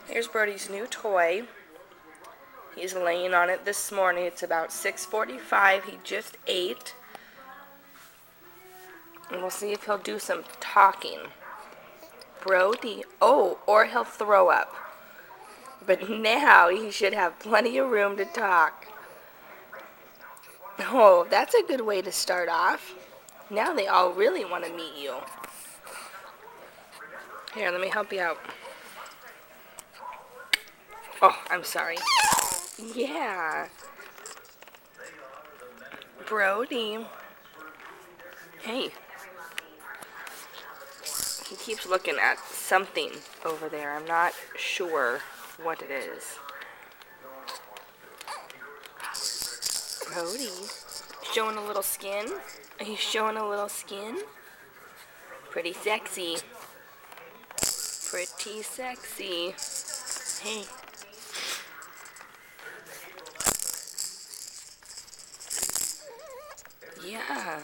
Here's Brody's new toy. He's laying on it this morning. It's about 6:45. He just ate. And we'll see if he'll do some talking. Brody. Oh, or he'll throw up. But now he should have plenty of room to talk. Oh, that's a good way to start off. Now they all really want to meet you. Here, let me help you out. Oh, I'm sorry. Yeah. Brody. Hey. He keeps looking at something over there. I'm not sure what it is. Brody. Showing a little skin? Are you showing a little skin? Pretty sexy. Pretty sexy. Hey. Yeah.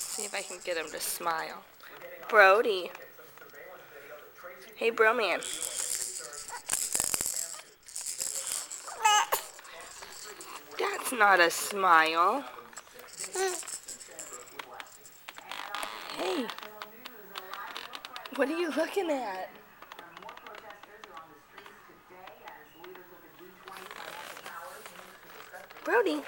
See if I can get him to smile. Brody. Hey, Broman. That's not a smile. Hey. What are you looking at? Brody.